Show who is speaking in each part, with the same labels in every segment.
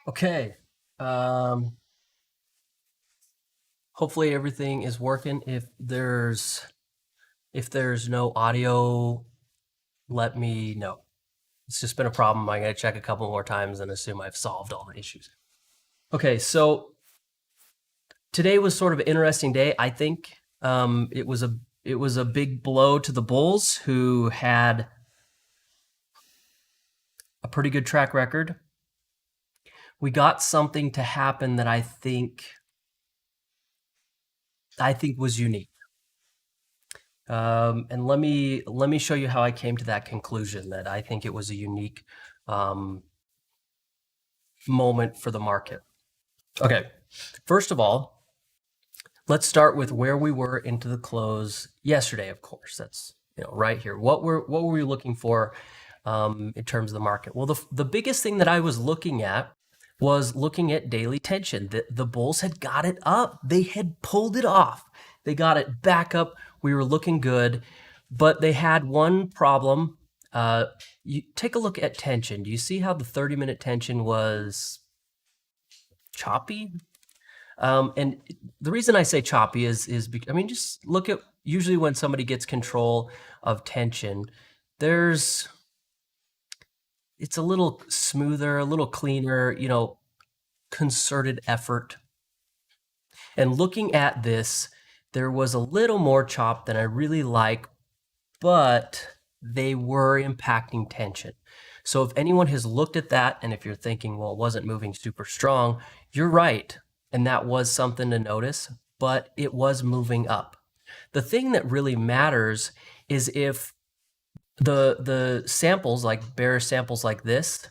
Speaker 1: Okay. Um, Hopefully everything is working. If there's no audio, let me know. It's just been a problem. I gotta check a couple more times and assume I've solved all the issues. Okay, so today was sort of an interesting day. I think it was a big blow to the Bulls, who had a pretty good track record. We got something to happen that I think was unique. And let me show you how I came to that conclusion, that I think it was a unique moment for the market. Okay, first of all, let's start with where we were into the close yesterday. Of course, that's right here. What were we looking for in terms of the market? Well, the biggest thing that I was looking at was looking at daily tension. The bulls had got it up. They had pulled it off. They got it back up. We were looking good, but they had one problem. You take a look at tension. Do you see how the 30-minute tension was choppy? And the reason I say choppy is because, I mean, just look at, usually when somebody gets control of tension, it's a little smoother, a little cleaner, concerted effort. And looking at this, there was a little more chop than I really like, but they were impacting tension. So if anyone has looked at that, and if you're thinking, well, it wasn't moving super strong, you're right. And that was something to notice, but it was moving up. The thing that really matters is if the samples, like bearish samples like this,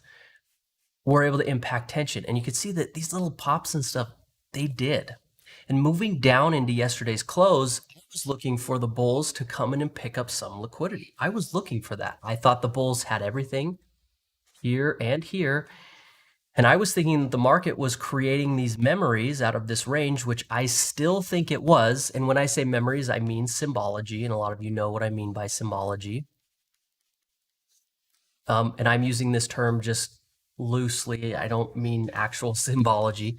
Speaker 1: were able to impact tension. And you could see that these little pops and stuff, they did. And moving down into yesterday's close, I was looking for the bulls to come in and pick up some liquidity. I was looking for that. I thought the bulls had everything here and here. And I was thinking that the market was creating these memories out of this range, which I still think it was. And when I say memories, I mean symbology. And a lot of you know what I mean by symbology. And I'm using this term just loosely. I don't mean actual symbology.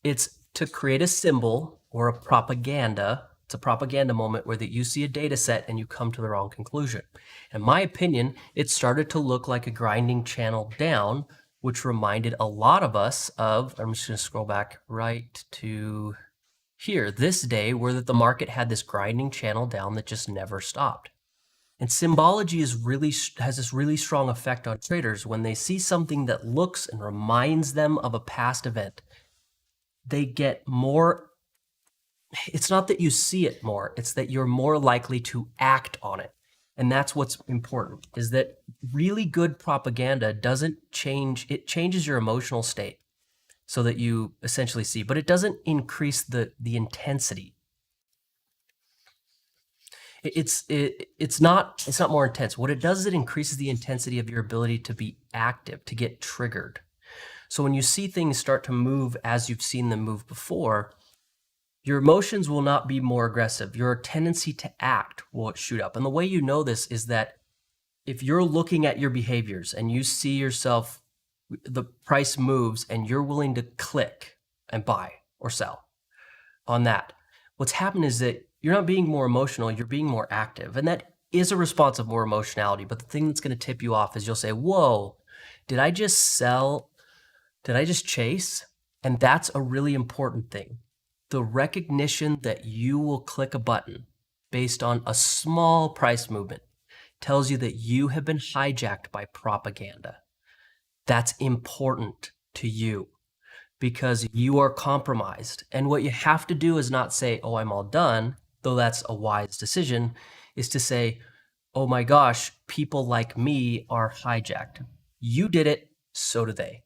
Speaker 1: It's to create a symbol or a propaganda. It's a propaganda moment where that you see a data set and you come to the wrong conclusion. In my opinion, it started to look like a grinding channel down, which reminded a lot of us of, I'm just going to scroll back right to here, this day, where that the market had this grinding channel down that just never stopped. And symbology has this really strong effect on traders. When they see something that looks and reminds them of a past event, they get more. It's not that you see it more, it's that you're more likely to act on it. And that's what's important, is that really good propaganda doesn't change, it changes your emotional state so that you essentially see, but it doesn't increase the intensity. It's not more intense. What it does is it increases the intensity of your ability to be active, to get triggered. So when you see things start to move as you've seen them move before, your emotions will not be more aggressive. Your tendency to act will shoot up. And the way you know this is that if you're looking at your behaviors and you see yourself, the price moves and you're willing to click and buy or sell on that, what's happened is that you're not being more emotional, you're being more active. And that is a response of more emotionality. But the thing that's going to tip you off is you'll say, whoa, did I just sell? Did I just chase? And that's a really important thing. The recognition that you will click a button based on a small price movement tells you that you have been hijacked by propaganda. That's important to you because you are compromised. And what you have to do is not say, oh, I'm all done, though that's a wise decision, is to say, oh my gosh, people like me are hijacked. You did it, so do they.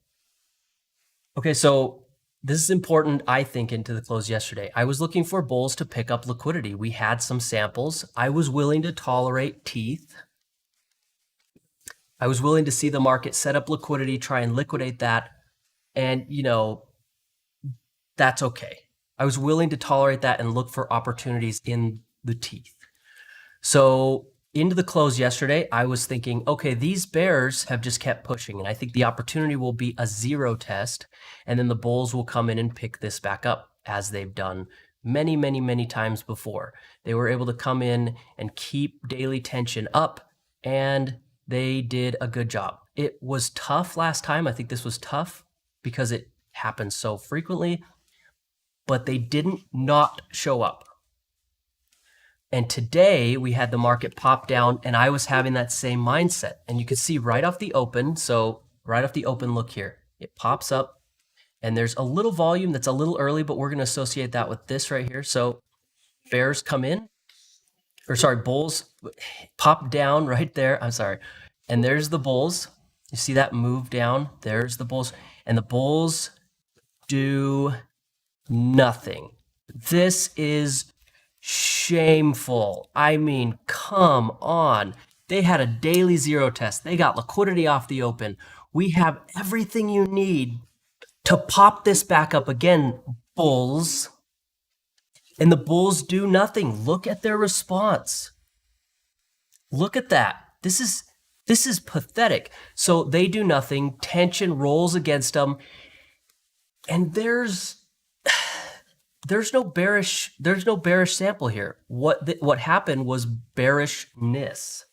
Speaker 1: Okay, so this is important, I think, into the close yesterday. I was looking for bulls to pick up liquidity. We had some samples. I was willing to tolerate teeth. I was willing to see the market set up liquidity, try and liquidate that. And, that's okay. I was willing to tolerate that and look for opportunities in the teeth. So into the close yesterday, I was thinking, okay, these bears have just kept pushing, and I think the opportunity will be a zero test, and then the bulls will come in and pick this back up, as they've done many, many, many times before. They were able to come in and keep daily tension up, and they did a good job. It was tough last time. I think this was tough because it happens so frequently, but they didn't not show up. And today we had the market pop down, and I was having that same mindset. And you can see right off the open, so right off the open, look here. It pops up, and there's a little volume that's a little early, but we're going to associate that with this right here. So bears come in, or sorry, bulls pop down right there. I'm sorry. And there's the bulls. You see that move down? There's the bulls. And the bulls do nothing. This is shameful. I mean, come on. They had a daily zero test. They got liquidity off the open. We have everything you need to pop this back up again, bulls. And the bulls do nothing. Look at their response. Look at that. This is pathetic. So they do nothing. Tension rolls against them. And there's no bearish sample here. What happened was bearishness.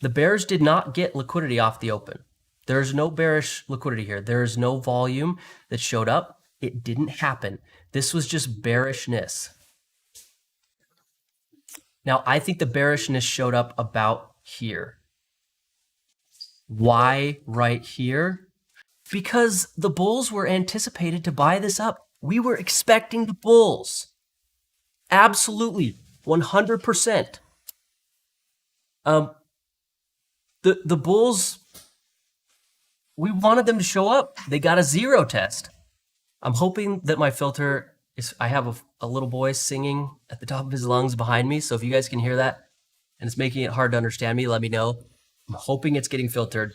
Speaker 1: The bears did not get liquidity off the open. There's no bearish liquidity here. There is no volume that showed up. It didn't happen. This was just bearishness. Now, I think the bearishness showed up about here. Why right here? Because the bulls were anticipated to buy this up. We were expecting the bulls. Absolutely, 100%. The bulls, we wanted them to show up. They got a zero test. I'm hoping that my filter is, I have a little boy singing at the top of his lungs behind me. So if you guys can hear that and it's making it hard to understand me, let me know. I'm hoping it's getting filtered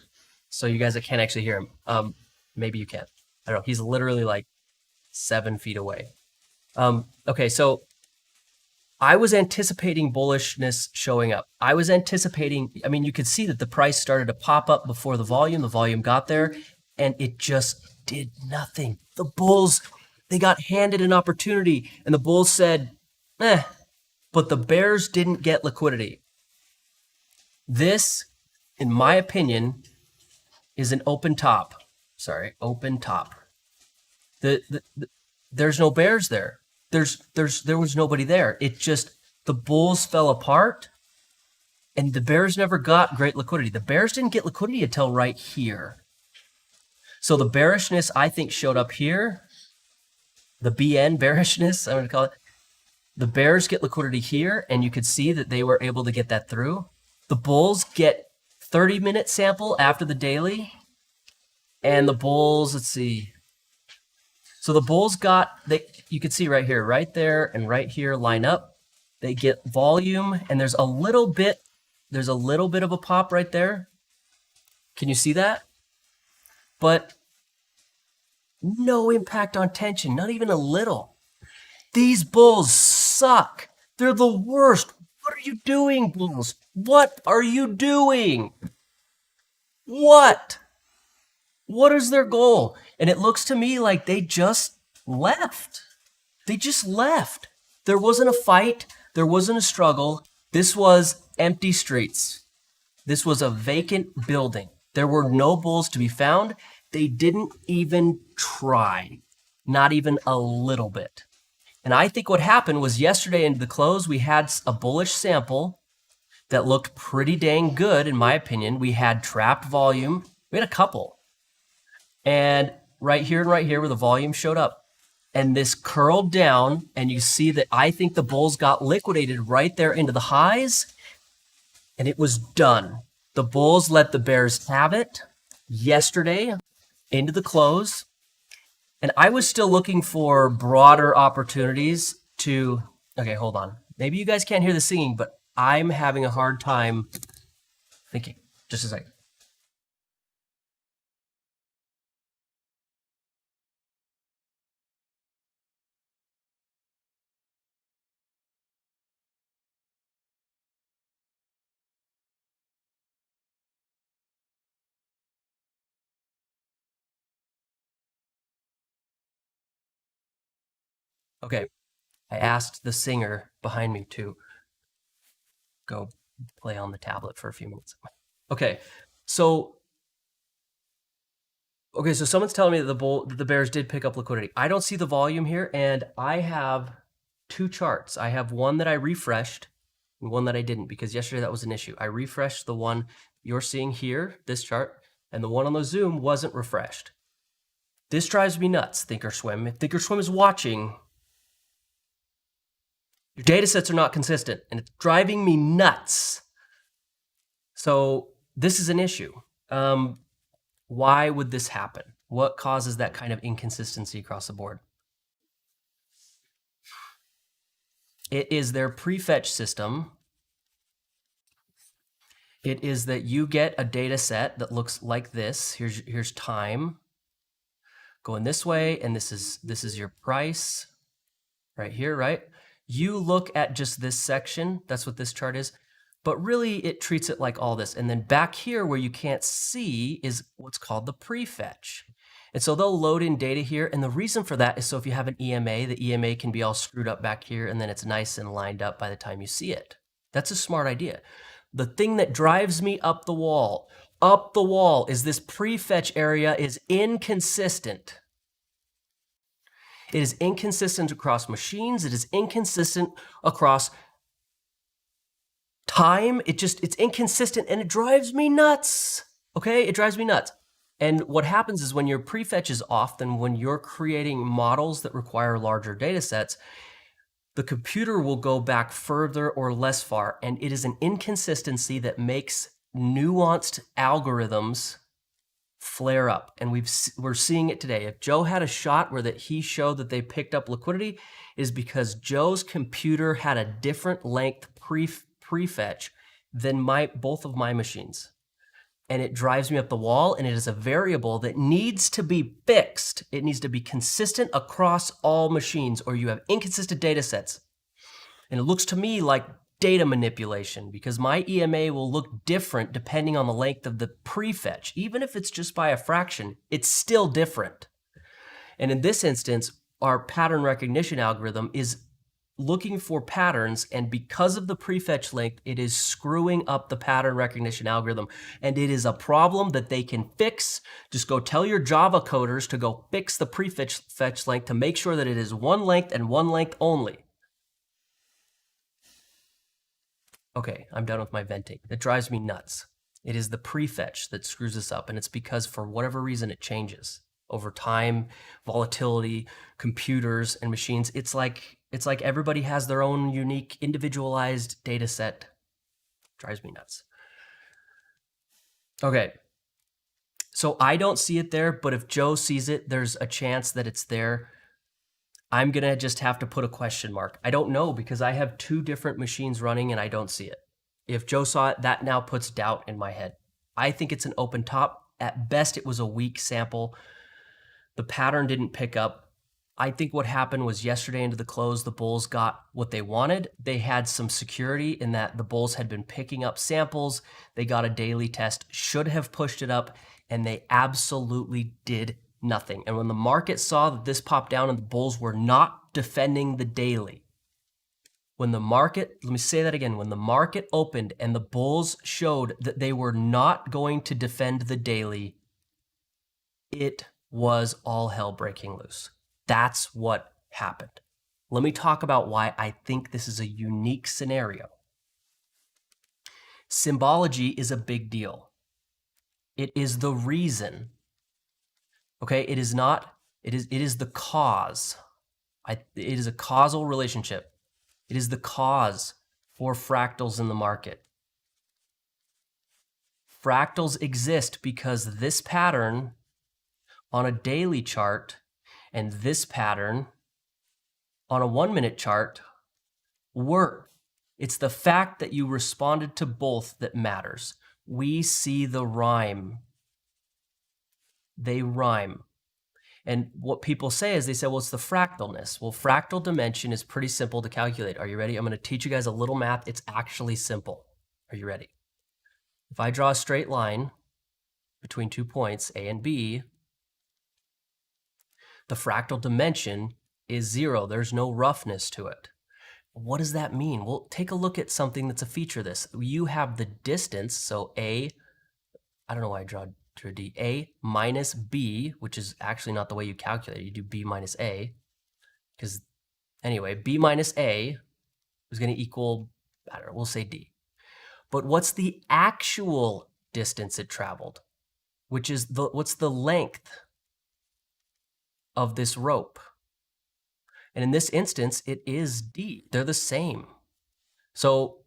Speaker 1: so you guys can't actually hear him. Maybe you can. I don't know. He's literally like 7 feet away. Okay, so I was anticipating bullishness showing up. I was anticipating, I mean, you could see that the price started to pop up before the volume got there, and it just did nothing. The bulls, they got handed an opportunity, and the bulls said, but the bears didn't get liquidity. This, in my opinion, is an open top. Sorry, open top. There's no bears there. There was nobody there. It just, the bulls fell apart, and the bears never got great liquidity. The bears didn't get liquidity until right here. So the bearishness, I think, showed up here. The BN bearishness, I'm going to call it. The bears get liquidity here, and you could see that they were able to get that through. The bulls get 30-minute sample after the daily, and the bulls, let's see. So the bulls got, you can see right here, right there, and right here line up. They get volume, and there's a little bit of a pop right there. Can you see that? But no impact on tension, not even a little. These bulls suck. They're the worst. What are you doing, bulls? What are you doing? What? What is their goal? And it looks to me like they just left. They just left. There wasn't a fight. There wasn't a struggle. This was empty streets. This was a vacant building. There were no bulls to be found. They didn't even try. Not even a little bit. And I think what happened was yesterday into the close, we had a bullish sample that looked pretty dang good, in my opinion. We had trapped volume. We had a couple. And right here where the volume showed up. And this curled down, and you see that I think the bulls got liquidated right there into the highs, and it was done. The bulls let the bears have it yesterday into the close. And I was still looking for broader opportunities to, okay, hold on. Maybe you guys can't hear the singing, but I'm having a hard time thinking. Just a second. Okay, I asked the singer behind me to go play on the tablet for a few minutes. Okay, so someone's telling me that the Bears did pick up liquidity. I don't see the volume here, and I have two charts. I have one that I refreshed and one that I didn't, because yesterday that was an issue. I refreshed the one you're seeing here, this chart, and the one on the Zoom wasn't refreshed. This drives me nuts, Thinkorswim. If Thinkorswim is watching, your data sets are not consistent, and it's driving me nuts. So this is an issue. Why would this happen? What causes that kind of inconsistency across the board? It is their prefetch system. It is that you get a data set that looks like this. Here's time going this way, and this is your price right here, right? You look at just this section, that's what this chart is, but really it treats it like all this. And then back here where you can't see is what's called the prefetch. And so they'll load in data here, and the reason for that is so if you have an EMA, the EMA can be all screwed up back here, and then it's nice and lined up by the time you see it. That's a smart idea. The thing that drives me up the wall is this prefetch area is inconsistent. It is inconsistent across machines. It is inconsistent across time. It's inconsistent, and it drives me nuts. Okay, it drives me nuts. And what happens is when your prefetch is off, then when you're creating models that require larger data sets, the computer will go back further or less far, and it is an inconsistency that makes nuanced algorithms flare up. And we're seeing it today. If Joe had a shot where that he showed that they picked up liquidity, is because Joe's computer had a different length prefetch than both of my machines. And it drives me up the wall, and it is a variable that needs to be fixed. It needs to be consistent across all machines, or you have inconsistent data sets. And it looks to me like data manipulation, because my EMA will look different depending on the length of the prefetch. Even if it's just by a fraction, it's still different. And in this instance, our pattern recognition algorithm is looking for patterns, and because of the prefetch length, it is screwing up the pattern recognition algorithm, and it is a problem that they can fix. Just go tell your Java coders to go fix the prefetch length to make sure that it is one length and one length only. Okay, I'm done with my venting. It drives me nuts. It is the prefetch that screws us up, and it's because for whatever reason it changes over time, volatility, computers and machines. It's like everybody has their own unique individualized data set. Drives me nuts. Okay, so I don't see it there, but if Joe sees it, there's a chance that it's there. I'm gonna just have to put a question mark. I don't know, because I have two different machines running and I don't see it. If Joe saw it, that now puts doubt in my head. I think it's an open top. At best, it was a weak sample. The pattern didn't pick up. I think what happened was yesterday into the close, the bulls got what they wanted. They had some security in that the bulls had been picking up samples. They got a daily test, should have pushed it up, and they absolutely did nothing. And when the market saw that this popped down and the bulls were not defending the daily, when the market, let me say that again, when the market opened and the bulls showed that they were not going to defend the daily, it was all hell breaking loose. That's what happened. Let me talk about why I think this is a unique scenario. Symbology is a big deal. It is the reason. Okay, it is not, it is the cause. It is a causal relationship. It is the cause for fractals in the market. Fractals exist because this pattern on a daily chart and this pattern on a 1-minute chart work. It's the fact that you responded to both that matters. We see the rhyme. They rhyme. And what people say is they say, well, it's the fractalness. Well, fractal dimension is pretty simple to calculate. Are you ready? I'm going to teach you guys a little math. It's actually simple. Are you ready? If I draw a straight line between 2 points, A and B, the fractal dimension is 0. There's no roughness to it. What does that mean? Well, take a look at something that's a feature of this. You have the distance, so I don't know why I drew a D, A minus B, which is actually not the way you calculate it. You do B minus A, because anyway, B minus A is going to equal, I don't know, we'll say D. But what's the actual distance it traveled? Which is what's the length of this rope? And in this instance, it is D. They're the same. So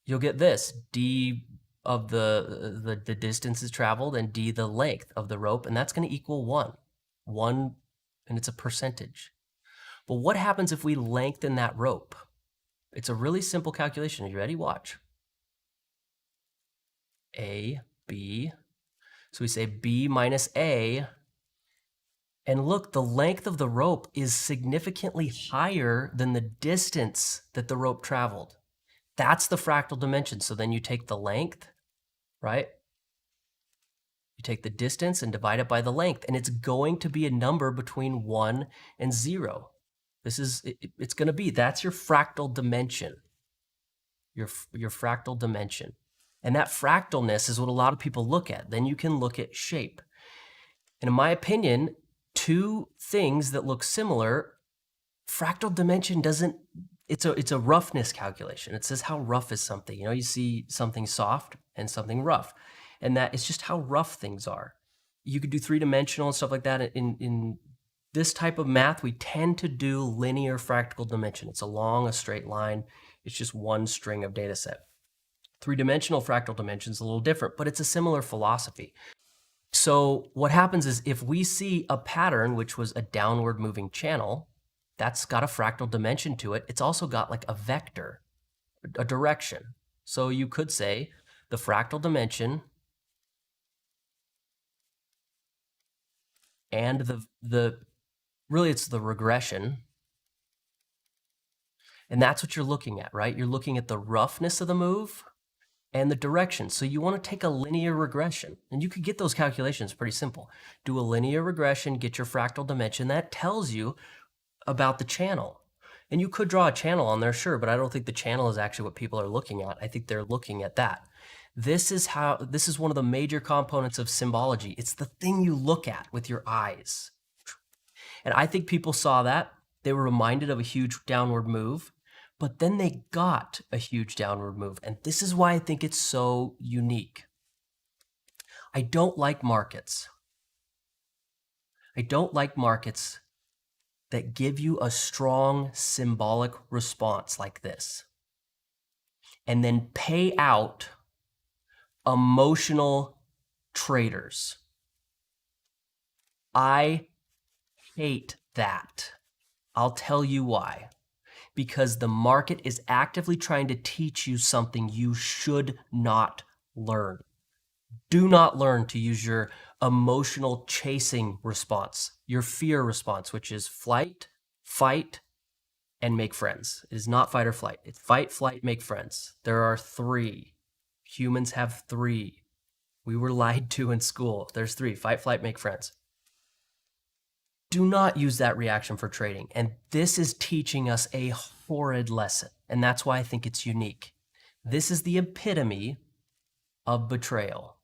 Speaker 1: you'll get this, D of the distances traveled and D the length of the rope, and that's going to equal 1. 1, and it's a percentage. But what happens if we lengthen that rope? It's a really simple calculation. Are you ready? Watch. A, B. So we say B minus A. And look, the length of the rope is significantly higher than the distance that the rope traveled. That's the fractal dimension. So then you take the length, right? You take the distance and divide it by the length, and it's going to be a number between 1 and 0. It's going to be, that's your fractal dimension, your fractal dimension. And that fractalness is what a lot of people look at. Then you can look at shape. And in my opinion, two things that look similar, fractal dimension doesn't, it's a roughness calculation. It says how rough is something. You know, you see something soft and something rough, and that it's just how rough things are. You could do three-dimensional and stuff like that. In this type of math, we tend to do linear fractal dimension. It's along a straight line. It's just one string of data set. Three-dimensional fractal dimension is a little different, but it's a similar philosophy. So what happens is if we see a pattern, which was a downward moving channel, that's got a fractal dimension to it. It's also got like a vector, a direction. So you could say the fractal dimension and really it's the regression. And that's what you're looking at, right? You're looking at the roughness of the move and the direction. So you want to take a linear regression, and you could get those calculations pretty simple. Do a linear regression, get your fractal dimension. That tells you about the channel. And you could draw a channel on there, sure, but I don't think the channel is actually what people are looking at. I think they're looking at that. This is one of the major components of symbology. It's the thing you look at with your eyes. And I think people saw that. They were reminded of a huge downward move, but then they got a huge downward move. And this is why I think it's so unique. I don't like markets. I don't like markets that give you a strong symbolic response like this and then pay out emotional traders. I hate that. I'll tell you why. Because the market is actively trying to teach you something you should not learn. Do not learn to use your emotional chasing response, your fear response, which is flight, fight, and make friends. It is not fight or flight. It's fight, flight, make friends. There are 3. Humans have 3. We were lied to in school. There's 3. Fight, flight, make friends. Do not use that reaction for trading. And this is teaching us a horrid lesson. And that's why I think it's unique. This is the epitome of betrayal.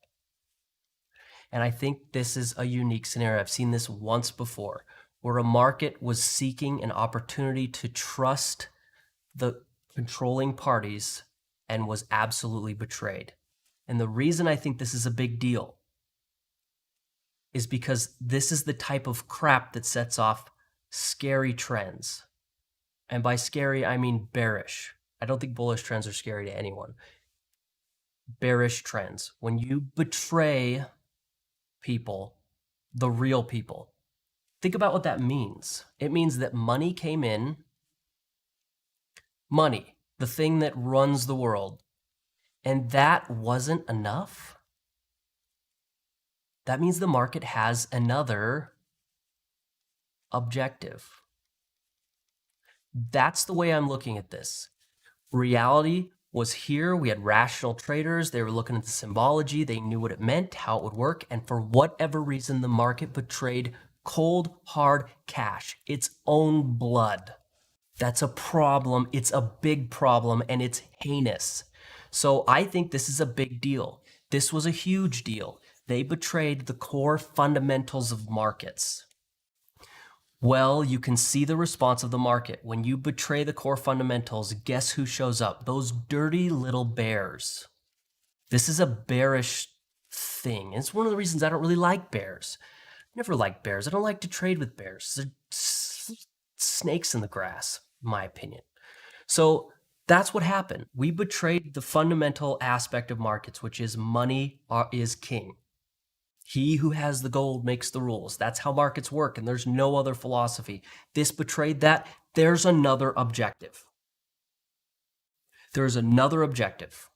Speaker 1: And I think this is a unique scenario. I've seen this once before, where a market was seeking an opportunity to trust the controlling parties and was absolutely betrayed. And the reason I think this is a big deal is because this is the type of crap that sets off scary trends. And by scary, I mean bearish. I don't think bullish trends are scary to anyone. Bearish trends. When you betray people, the real people, think about what that means. It means that money came in, money, the thing that runs the world, and that wasn't enough. That means the market has another objective. That's the way I'm looking at this. Reality was here. We had rational traders. They were looking at the symbology. They knew what it meant, how it would work. And for whatever reason, the market betrayed Cold, hard cash. Its own blood. That's a problem. It's a big problem, and it's heinous. So I think this is a big deal. This was a huge deal. They betrayed the core fundamentals of markets. Well, you can see the response of the market. When you betray the core fundamentals, guess who shows up? Those dirty little bears. This is a bearish thing. It's one of the reasons I don't really like bears. Never liked bears. I don't like to trade with bears. They're snakes in the grass, in my opinion. So that's what happened. We betrayed the fundamental aspect of markets, which is money is king. He who has the gold makes the rules. That's how markets work, and there's no other philosophy. This betrayed that. There's another objective. There's another objective.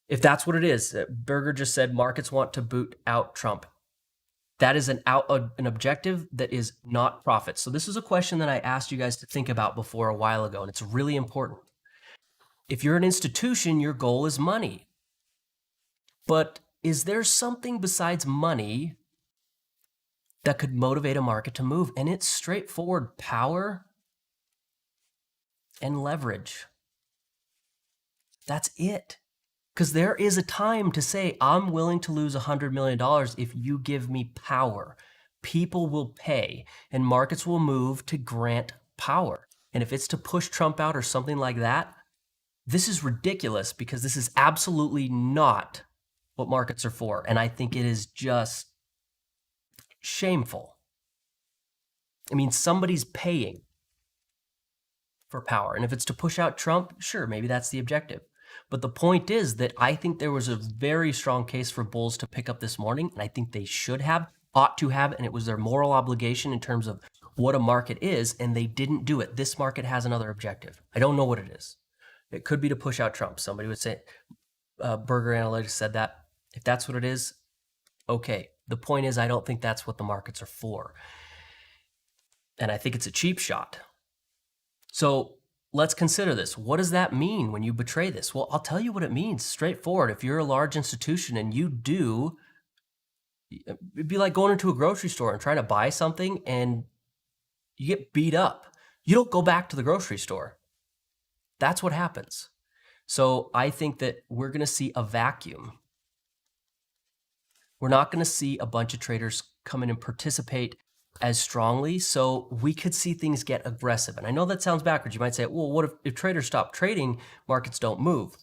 Speaker 1: If that's what it is, Berger just said markets want to boot out Trump. That is an objective that is not profit. So this is a question that I asked you guys to think about before a while ago, and it's really important. If you're an institution, your goal is money. But is there something besides money that could motivate a market to move? And it's straightforward: power and leverage. That's it. Because there is a time to say, I'm willing to lose $100 million if you give me power. People will pay, and markets will move to grant power. And if it's to push Trump out or something like that, this is ridiculous, because this is absolutely not what markets are for. And I think it is just shameful. I mean, somebody's paying for power. And if it's to push out Trump, sure, maybe that's the objective. But the point is that I think there was a very strong case for bulls to pick up this morning, and I think they should have, ought to have, and it was their moral obligation in terms of what a market is, and they didn't do it. This market has another objective. I don't know what it is. It could be to push out Trump. Somebody would say, Berger Analytics said that. If that's what it is, okay. The point is, I don't think that's what the markets are for. And I think it's a cheap shot. So let's consider this. What does that mean when you betray this? Well, I'll tell you what it means. Straightforward. If you're a large institution and you do, it'd be like going into a grocery store and trying to buy something and you get beat up. You don't go back to the grocery store. That's what happens. So I think that we're going to see a vacuum. We're not going to see a bunch of traders come in and participate as strongly, so we could see things get aggressive. And I know that sounds backwards. You might say, well, what if traders stop trading, markets don't move?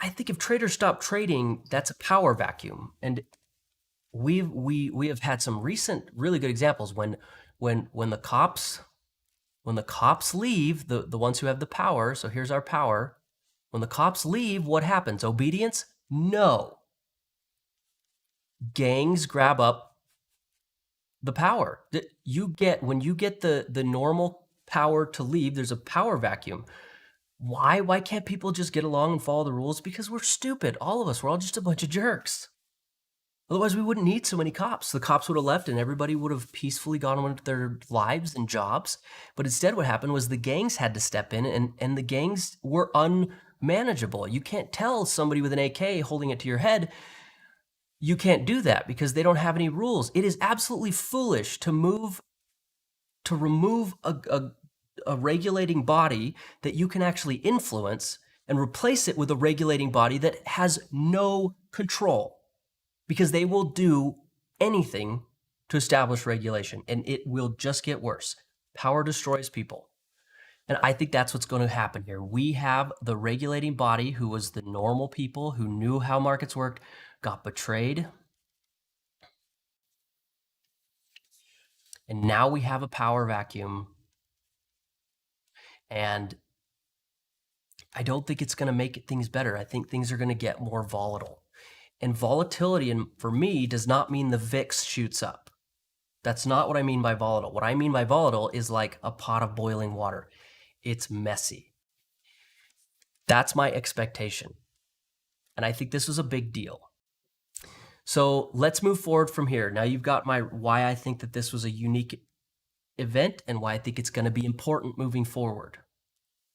Speaker 1: I think if traders stop trading, that's a power vacuum. And we have had some recent really good examples when the cops leave, the ones who have the power, so here's our power. When the cops leave, what happens? Obedience? No. Gangs grab up the power that you get when you get the normal power to leave. There's a power vacuum. Why can't people just get along and follow the rules? Because we're stupid. All of us. We're all just a bunch of jerks. Otherwise, we wouldn't need so many cops. The cops would have left and everybody would have peacefully gone on with their lives and jobs. But instead, what happened was the gangs had to step in, and the gangs were unmanageable. You can't tell somebody with an AK holding it to your head, you can't do that because they don't have any rules. It is absolutely foolish to remove a regulating body that you can actually influence and replace it with a regulating body that has no control, because they will do anything to establish regulation, and it will just get worse. Power destroys people. And I think that's what's going to happen here. We have the regulating body, who was the normal people who knew how markets worked, got betrayed. And now we have a power vacuum. And I don't think it's going to make things better. I think things are going to get more volatile. And volatility, and for me, does not mean the VIX shoots up. That's not what I mean by volatile. What I mean by volatile is like a pot of boiling water. It's messy. That's my expectation. And I think this was a big deal. So let's move forward from here. Now you've got my why I think that this was a unique event and why I think it's going to be important moving forward.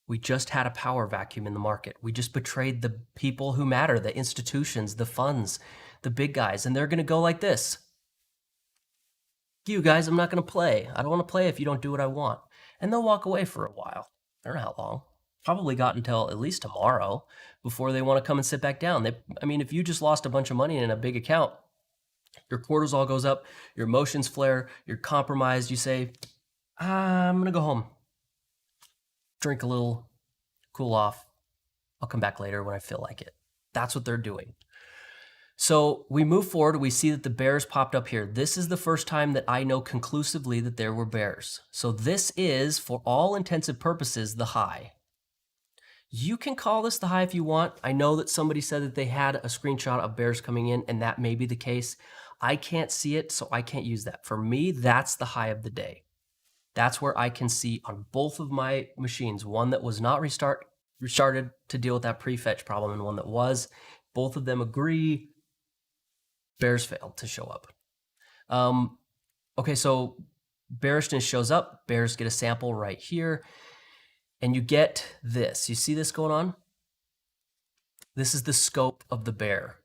Speaker 1: We just had a power vacuum in the market. We just betrayed the people who matter, the institutions, the funds, the big guys, and they're going to go like this. You guys, I'm not going to play. I don't want to play if you don't do what I want. And they'll walk away for a while. I don't know how long. Probably got until at least tomorrow before they want to come and sit back down. I mean, if you just lost a bunch of money in a big account, your cortisol goes up, your emotions flare, you're compromised, you say, I'm going to go home, drink a little, cool off. I'll come back later when I feel like it. That's what they're doing. So we move forward, we see that the bears popped up here. This is the first time that I know conclusively that there were bears. So this is, for all intensive purposes, the high. You can call this the high if you want. I know that somebody said that they had a screenshot of bears coming in, and that may be the case. I can't see it, so I can't use that. For me, that's the high of the day. That's where I can see on both of my machines, one that was not restarted to deal with that prefetch problem and one that was. Both of them agree. Bears failed to show up. Okay, so bearishness shows up. Bears get a sample right here. And you get this. You see this going on? This is the scope of the bear.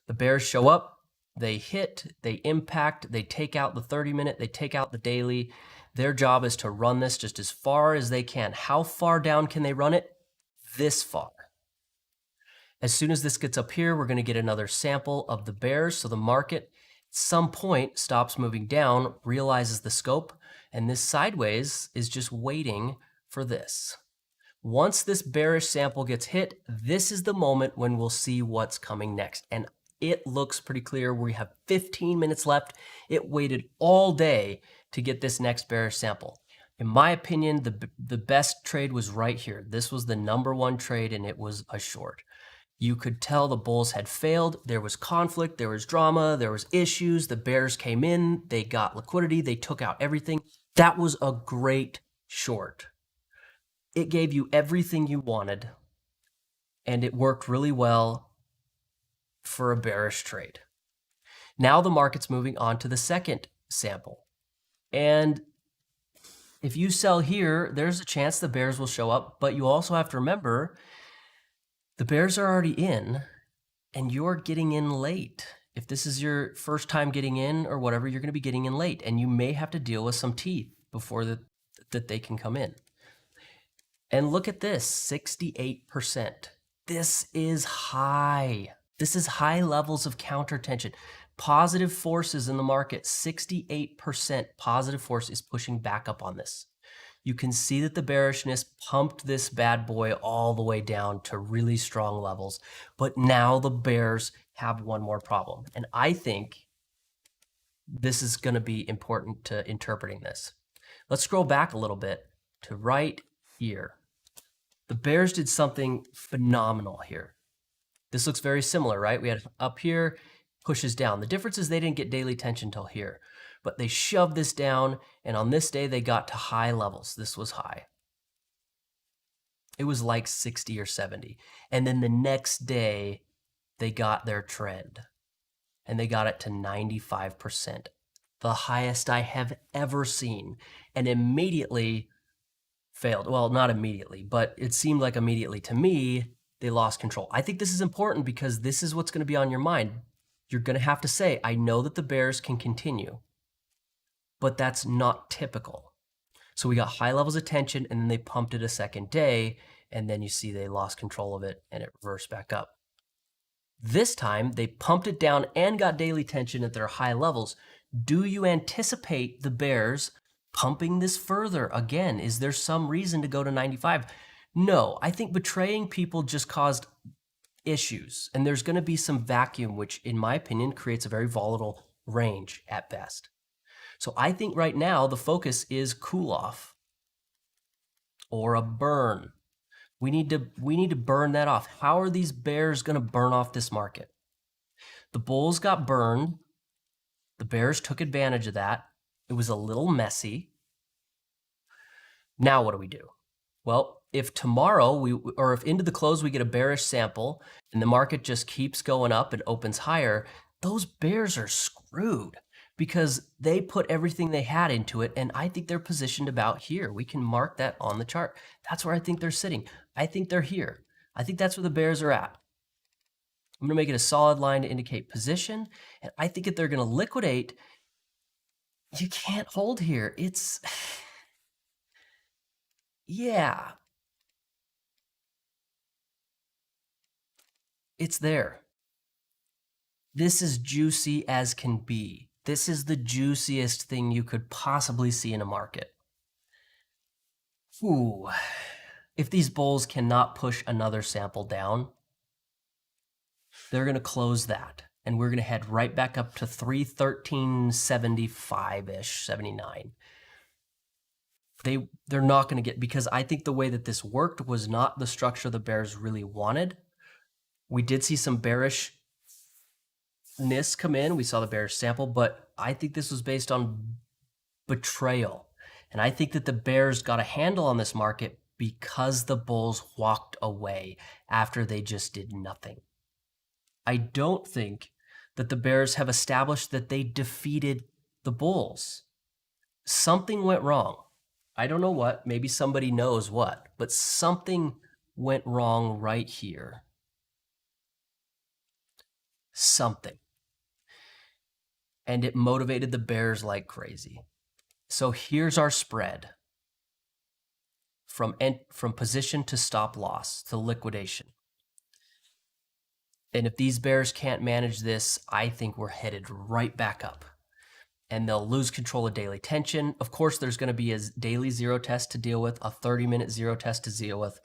Speaker 1: The bears show up. They hit, they impact, they take out the 30-minute, they take out the daily. Their job is to run this just as far as they can. How far down can they run it? This far. As soon as this gets up here, we're going to get another sample of the bears. So the market at some point stops moving down, realizes the scope, and this sideways is just waiting for this. Once this bearish sample gets hit, this is the moment when we'll see what's coming next. And it looks pretty clear. We have 15 minutes left. It waited all day to get this next bearish sample. In my opinion, the best trade was right here. This was the #1 trade, and it was a short. You could tell the bulls had failed. There was conflict, there was drama, there was issues. The bears came in, they got liquidity, they took out everything. That was a great short. It gave you everything you wanted, and it worked really well for a bearish trade. Now the market's moving on to the second sample. And if you sell here, there's a chance the bears will show up, but you also have to remember the bears are already in, and you're getting in late. If this is your first time getting in or whatever, you're going to be getting in late, and you may have to deal with some teeth before that they can come in. And look at this, 68%. This is high. This is high levels of counter tension. Positive forces in the market, 68% positive force is pushing back up on this. You can see that the bearishness pumped this bad boy all the way down to really strong levels. But now the bears have one more problem. And I think this is going to be important to interpreting this. Let's scroll back a little bit to right here. The bears did something phenomenal here. This looks very similar, right? We had up here, pushes down. The difference is they didn't get daily tension till here. But they shoved this down, and on this day, they got to high levels. This was high. It was like 60 or 70. And then the next day, they got their trend, and they got it to 95%, the highest I have ever seen, and immediately failed. Well, not immediately, but it seemed like immediately to me, they lost control. I think this is important because this is what's going to be on your mind. You're going to have to say, I know that the bears can continue, but that's not typical. So we got high levels of tension, and then they pumped it a second day, and then you see they lost control of it, and it reversed back up. This time, they pumped it down and got daily tension at their high levels. Do you anticipate the bears pumping this further again? Is there some reason to go to 95? No, I think betraying people just caused issues, and there's going to be some vacuum, which in my opinion creates a very volatile range at best. So I think right now the focus is cool off or a burn. We need to burn that off. How are these bears going to burn off this market? The bulls got burned. The bears took advantage of that. It was a little messy. Now what do we do? Well, if tomorrow or if into the close we get a bearish sample and the market just keeps going up and opens higher, those bears are screwed because they put everything they had into it, and I think they're positioned about here. We can mark that on the chart. That's where I think they're sitting. I think they're here. I think that's where the bears are at. I'm going to make it a solid line to indicate position. And I think if they're going to liquidate, you can't hold here. It's, yeah, it's there. This is juicy as can be. This is the juiciest thing you could possibly see in a market. Ooh. If these bulls cannot push another sample down, they're going to close that. And we're going to head right back up to 313.75-ish, 79. They're not going to get, because I think the way that this worked was not the structure the bears really wanted. We did see some bearishness come in. We saw the bearish sample, but I think this was based on betrayal. And I think that the bears got a handle on this market because the bulls walked away after they just did nothing. I don't think that the bears have established that they defeated the bulls. Something went wrong. I don't know what, maybe somebody knows what, but something went wrong right here. Something. And it motivated the bears like crazy. So here's our spread from position to stop loss to liquidation. And if these bears can't manage this, I think we're headed right back up. And they'll lose control of daily tension. Of course, there's going to be a daily zero test to deal with, a 30-minute zero test to deal with.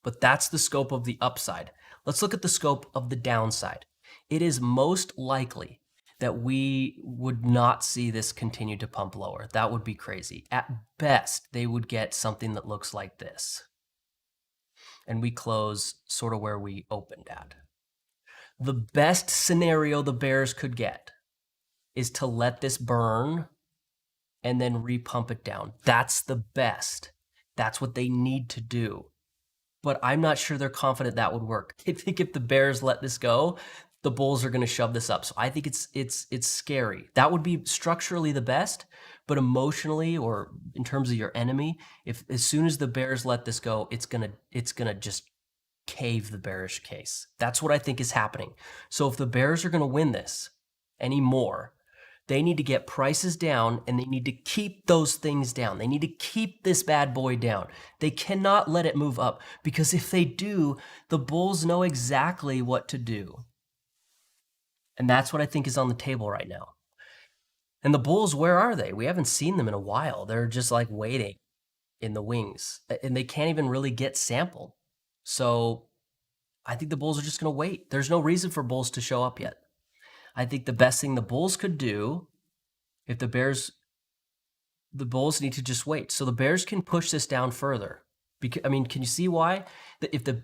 Speaker 1: But that's the scope of the upside. Let's look at the scope of the downside. It is most likely that we would not see this continue to pump lower. That would be crazy. At best, they would get something that looks like this. And we close sort of where we opened at. The best scenario the bears could get is to let this burn and then repump it down. That's the best. That's what they need to do. But I'm not sure they're confident that would work. I think if the bears let this go, the bulls are going to shove this up. So I think it's scary. That would be structurally the best, but emotionally or in terms of your enemy, if as soon as the bears let this go, it's going to just cave the bearish case. That's what I think is happening. So if the bears are going to win this anymore, they need to get prices down and they need to keep those things down. They need to keep this bad boy down. They cannot let it move up, because if they do, the bulls know exactly what to do. And that's what I think is on the table right now. And the bulls, where are they? We haven't seen them in a while. They're just like waiting in the wings, and they can't even really get sampled. So I think the bulls are just going to wait. There's no reason for bulls to show up yet. I think the best thing the bulls could do, if the bulls need to just wait. So the bears can push this down further. Because, I mean, can you see why? If the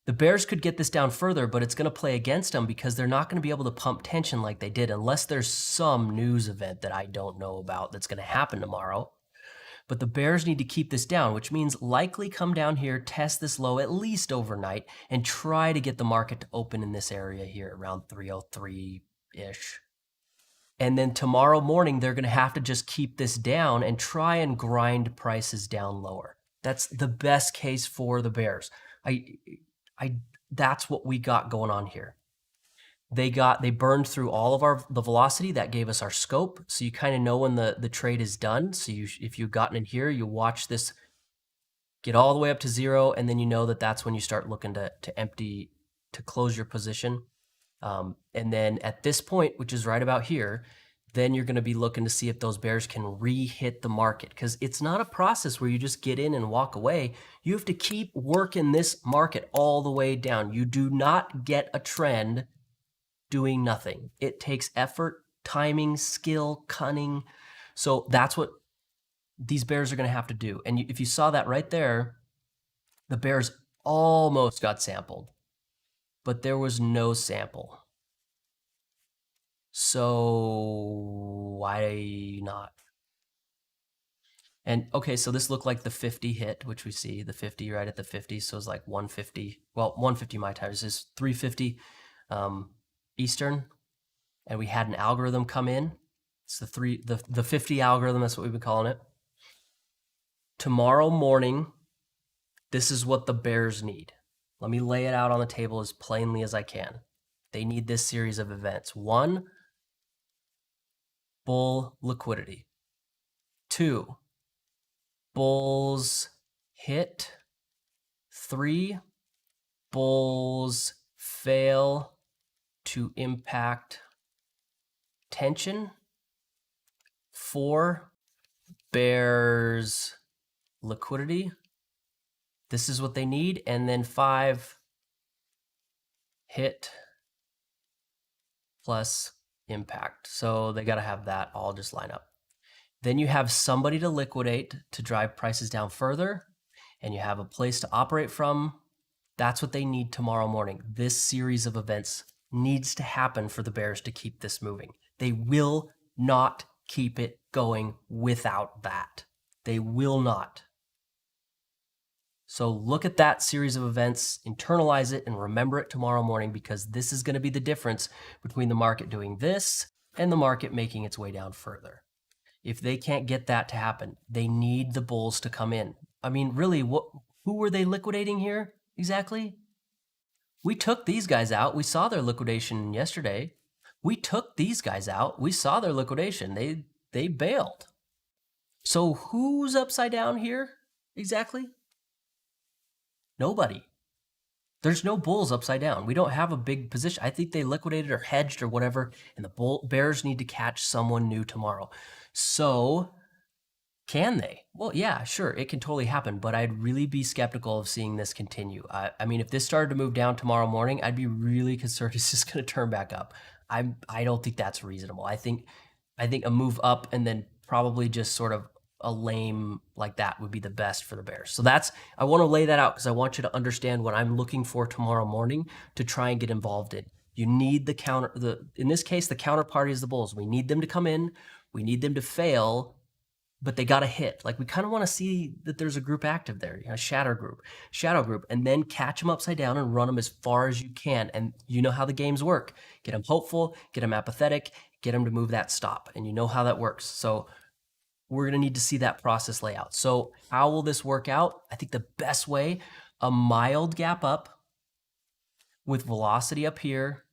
Speaker 1: bears could get this down further, but it's going to play against them because they're not going to be able to pump tension like they did unless there's some news event that I don't know about that's going to happen tomorrow. But the bears need to keep this down, which means likely come down here, test this low at least overnight, and try to get the market to open in this area here around 303-ish. And then tomorrow morning, they're going to have to just keep this down and try and grind prices down lower. That's the best case for the bears. That's what we got going on here. They burned through all of the velocity. That gave us our scope. So you kind of know when the trade is done. So if you've gotten in here, you watch this get all the way up to zero, and then you know that that's when you start looking to empty, to close your position. And then at this point, which is right about here, then you're going to be looking to see if those bears can re-hit the market, because it's not a process where you just get in and walk away. You have to keep working this market all the way down. You do not get a trend doing nothing. It takes effort, timing, skill, cunning. So that's what these bears are going to have to do. And if you saw that right there, the bears almost got sampled, but there was no sample. So why not? And okay, so this looked like the 50 hit, which we see the 50 right at the 50. So it's like 150. Well, 150 my time. This is 350 Eastern. And we had an algorithm come in. It's the 50 algorithm. That's what we've been calling it. Tomorrow morning, this is what the bears need. Let me lay it out on the table as plainly as I can. They need this series of events. 1, bull liquidity. 2, bulls hit. 3, bulls fail to impact tension. 4, bears liquidity. This is what they need. And then 5, hit plus impact. So they got to have that all just line up. Then you have somebody to liquidate to drive prices down further, and you have a place to operate from. That's what they need tomorrow morning. This series of events needs to happen for the bears to keep this moving. They will not keep it going without that. They will not. So look at that series of events, internalize it, and remember it tomorrow morning, because this is going to be the difference between the market doing this and the market making its way down further. If they can't get that to happen, they need the bulls to come in. I mean, really, who were they liquidating here exactly? We took these guys out. We saw their liquidation yesterday. We took these guys out. We saw their liquidation. They bailed. So who's upside down here exactly? Nobody. There's no bulls upside down. We don't have a big position. I think they liquidated or hedged or whatever, and the bears need to catch someone new tomorrow. So can they? Well, yeah, sure, it can totally happen, but I'd really be skeptical of seeing this continue. I mean, if this started to move down tomorrow morning, I'd be really concerned it's just going to turn back up. I don't think that's reasonable. I think a move up and then probably just sort of a lame like that would be the best for the bears. So I want to lay that out because I want you to understand what I'm looking for tomorrow morning to try and get involved in. You need in this case, the counterparty is the bulls. We need them to come in. We need them to fail, but they got to hit. Like, we kind of want to see that there's a group active there, a shadow group, and then catch them upside down and run them as far as you can. And you know how the games work. Get them hopeful, get them apathetic, get them to move that stop. And you know how that works. So we're going to need to see that process lay out. So how will this work out? I think the best way, a mild gap up with velocity up here.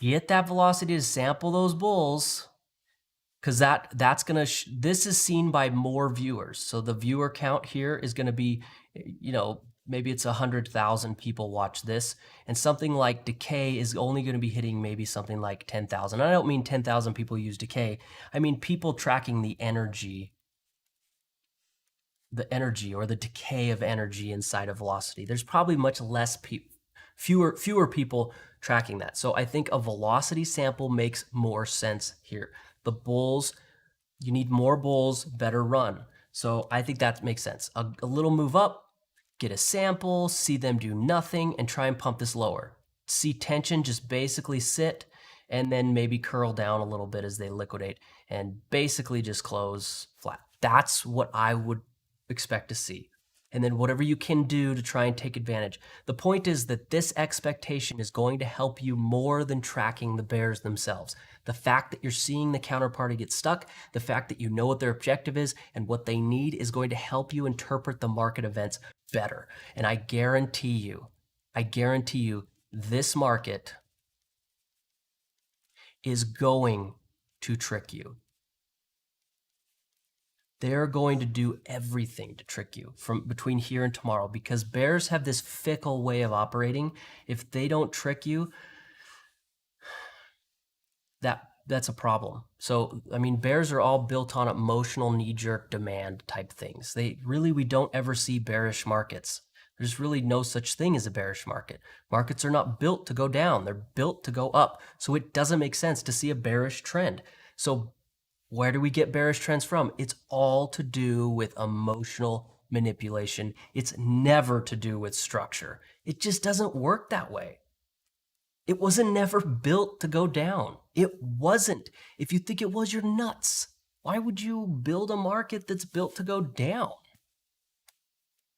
Speaker 1: Get that velocity to sample those bulls, because that's going to, this is seen by more viewers. So the viewer count here is going to be, maybe it's 100,000 people watch this, and something like decay is only going to be hitting maybe something like 10,000. I don't mean 10,000 people use decay. I mean people tracking the energy or the decay of energy inside of velocity. There's probably much less fewer people tracking that. So I think a velocity sample makes more sense here. The bulls, you need more bulls, better run. So I think that makes sense. A little move up, get a sample, see them do nothing, and try and pump this lower. See tension just basically sit, and then maybe curl down a little bit as they liquidate, and basically just close flat. That's what I would expect to see. And then whatever you can do to try and take advantage. The point is that this expectation is going to help you more than tracking the bears themselves. The fact that you're seeing the counterparty get stuck, the fact that you know what their objective is and what they need is going to help you interpret the market events better. And I guarantee you, this market is going to trick you. They're going to do everything to trick you from between here and tomorrow, because bears have this fickle way of operating. If they don't trick you, that's a problem. So, I mean, bears are all built on emotional knee-jerk demand type things. We don't ever see bearish markets. There's really no such thing as a bearish market. Markets are not built to go down. They're built to go up. So it doesn't make sense to see a bearish trend. So where do we get bearish trends from? It's all to do with emotional manipulation. It's never to do with structure. It just doesn't work that way. It wasn't never built to go down. It wasn't. If you think it was, you're nuts. Why would you build a market that's built to go down?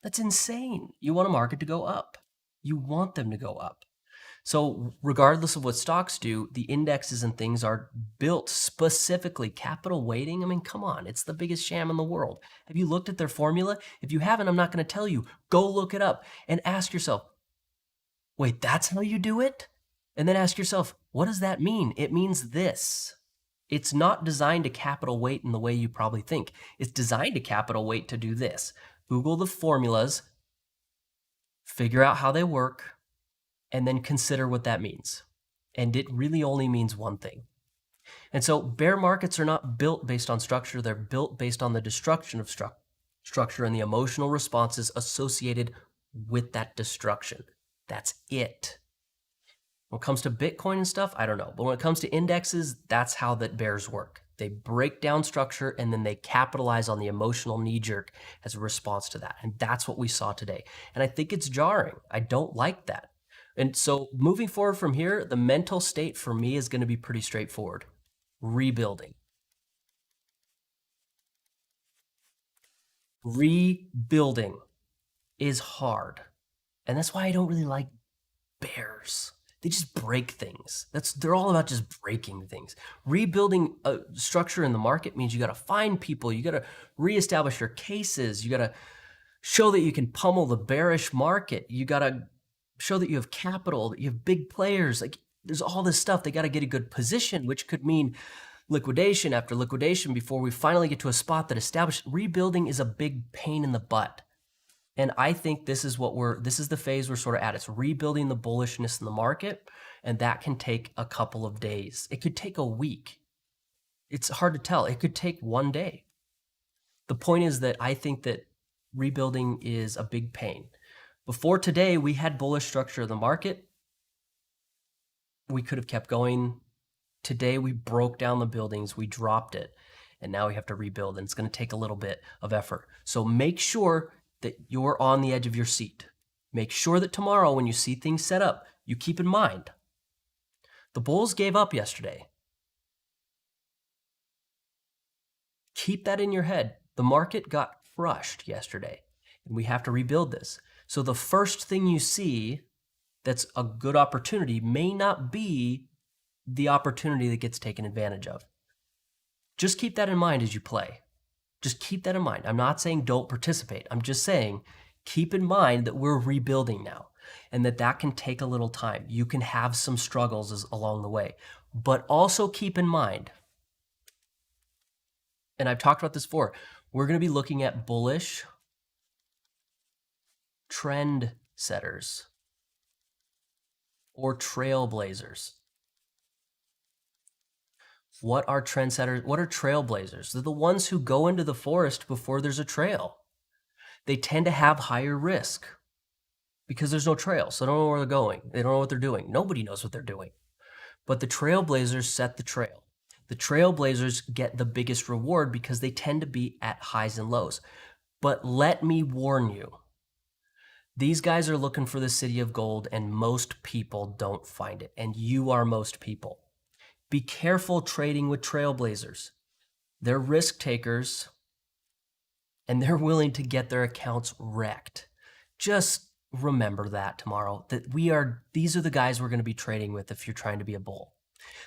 Speaker 1: That's insane. You want a market to go up. You want them to go up. So regardless of what stocks do, the indexes and things are built specifically. Capital weighting, I mean, come on, it's the biggest sham in the world. Have you looked at their formula? If you haven't, I'm not going to tell you. Go look it up and ask yourself, Wait, that's how you do it? And then ask yourself, what does that mean? It means this. It's not designed to capital weight in the way you probably think. It's designed to capital weight to do this. Google the formulas, figure out how they work, and then consider what that means. And it really only means one thing. And so bear markets are not built based on structure. They're built based on the destruction of structure and the emotional responses associated with that destruction. That's it. When it comes to Bitcoin and stuff, I don't know. But when it comes to indexes, that's how that bears work. They break down structure and then they capitalize on the emotional knee-jerk as a response to that. And that's what we saw today. And I think it's jarring. I don't like that. And so moving forward from here, the mental state for me is going to be pretty straightforward. Rebuilding. Rebuilding is hard. And that's why I don't really like bears. They just break things. They're all about just breaking things. Rebuilding a structure in the market means you got to find people. You got to reestablish your cases. You got to show that you can pummel the bearish market. You got to show that you have capital, that you have big players. Like there's all this stuff. They got to get a good position, which could mean liquidation after liquidation before we finally get to a spot that established. Rebuilding is a big pain in the butt. And I think this is the phase we're sort of at. It's rebuilding the bullishness in the market, and that can take a couple of days. It could take a week. It's hard to tell. It could take one day. The point is that I think that rebuilding is a big pain. Before today, we had bullish structure of the market. We could have kept going. Today, we broke down the buildings. We dropped it, and now we have to rebuild, and it's going to take a little bit of effort. So make sure that you're on the edge of your seat. Make sure that tomorrow when you see things set up, you keep in mind, the bulls gave up yesterday. Keep that in your head. The market got crushed yesterday, and we have to rebuild this. So the first thing you see that's a good opportunity may not be the opportunity that gets taken advantage of. Just keep that in mind as you play. Just keep that in mind. I'm not saying don't participate. I'm just saying keep in mind that we're rebuilding now and that can take a little time. You can have some struggles along the way. But also keep in mind, and I've talked about this before, we're going to be looking at bullish trend setters or trailblazers. What are trendsetters? What are trailblazers? They're the ones who go into the forest before there's a trail. They tend to have higher risk because there's no trail, so they don't know where they're going. They don't know what they're doing. Nobody knows what they're doing. But the trailblazers set the trail. The trailblazers get the biggest reward because they tend to be at highs and lows. But let me warn you, these guys are looking for the city of gold, and most people don't find it, and you are most people. Be careful trading with trailblazers. They're risk takers, and they're willing to get their accounts wrecked. Just remember that tomorrow, that these are the guys we're going to be trading with if you're trying to be a bull.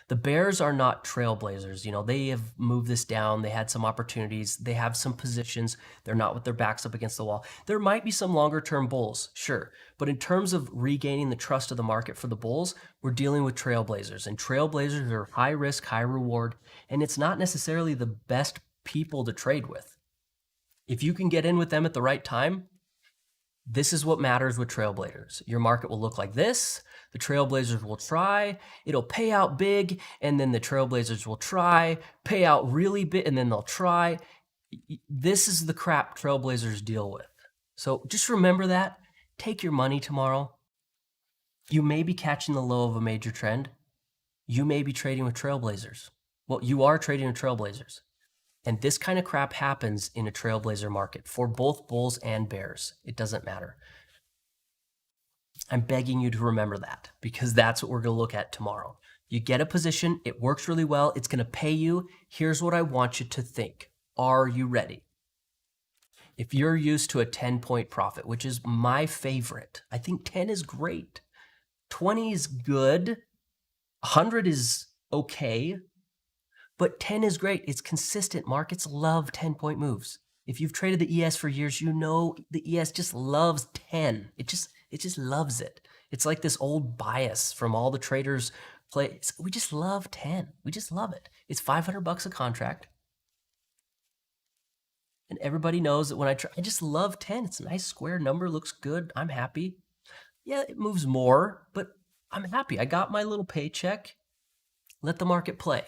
Speaker 1: The bears are not trailblazers. You know, they have moved this down. They had some opportunities. They have some positions. They're not with their backs up against the wall. There might be some longer term bulls, sure. But in terms of regaining the trust of the market for the bulls, we're dealing with trailblazers. And trailblazers are high risk, high reward. And it's not necessarily the best people to trade with. If you can get in with them at the right time, this is what matters with trailblazers. Your market will look like this. The trailblazers will try, it'll pay out big, and then the trailblazers will try, pay out really big, and then they'll try. This is the crap trailblazers deal with. So just remember that. Take your money tomorrow. You may be catching the low of a major trend. You may be trading with trailblazers. Well, you are trading with trailblazers. And this kind of crap happens in a trailblazer market for both bulls and bears. It doesn't matter. I'm begging you to remember that because that's what we're going to look at tomorrow. You get a position, it works really well, it's going to pay you. Here's what I want you to think. Are you ready? If you're used to a 10-point profit, which is my favorite, I think 10 is great. 20 is good. 100 is okay. But 10 is great. It's consistent. Markets love 10-point moves. If you've traded the ES for years, you know the ES just loves 10. It just loves it. It's like this old bias from all the traders play. We just love 10. We just love it. It's $500 a contract. And everybody knows that when I just love 10. It's a nice square number, looks good. I'm happy. Yeah, it moves more, but I'm happy. I got my little paycheck. Let the market play.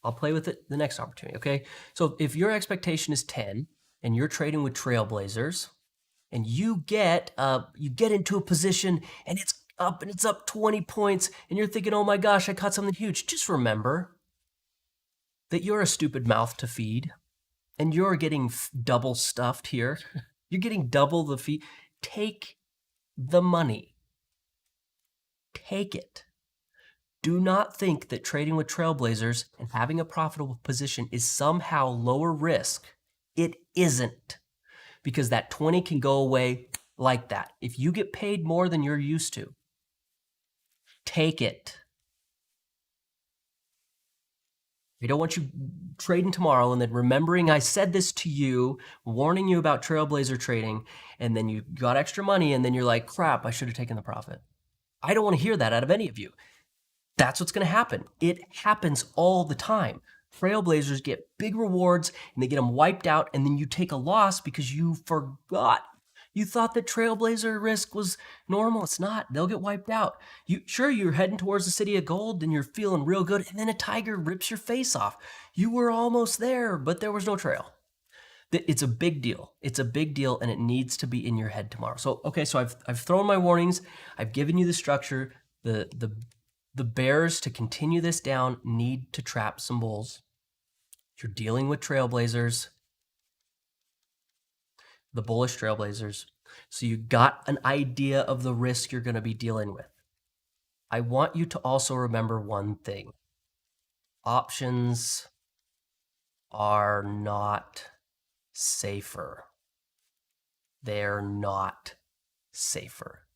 Speaker 1: I'll play with it the next opportunity, okay? So if your expectation is 10 and you're trading with Trailblazers and you get into a position and it's up 20 points and you're thinking, oh my gosh, I caught something huge. Just remember that you're a stupid mouth to feed and you're getting double stuffed here. You're getting double the fee. Take the money. Take it. Do not think that trading with Trailblazers and having a profitable position is somehow lower risk. It isn't, because that 20 can go away like that. If you get paid more than you're used to, take it. I don't want you trading tomorrow and then remembering I said this to you, warning you about Trailblazer trading, and then you got extra money and then you're like, crap, I should have taken the profit. I don't want to hear that out of any of you. That's what's going to happen. It happens all the time. Trailblazers get big rewards and they get them wiped out, and then you take a loss because you forgot. You thought that Trailblazer risk was normal. It's not. They'll get wiped out. You're heading towards the city of gold and you're feeling real good, and then a tiger rips your face off. You were almost there, but there was no trail. It's a big deal. It's a big deal, and it needs to be in your head tomorrow. So, okay, so I've thrown my warnings. I've given you the structure. The bears, to continue this down, need to trap some bulls. You're dealing with Trailblazers, the bullish Trailblazers. So you got an idea of the risk you're going to be dealing with. I want you to also remember one thing. Options are not safer. They're not safer.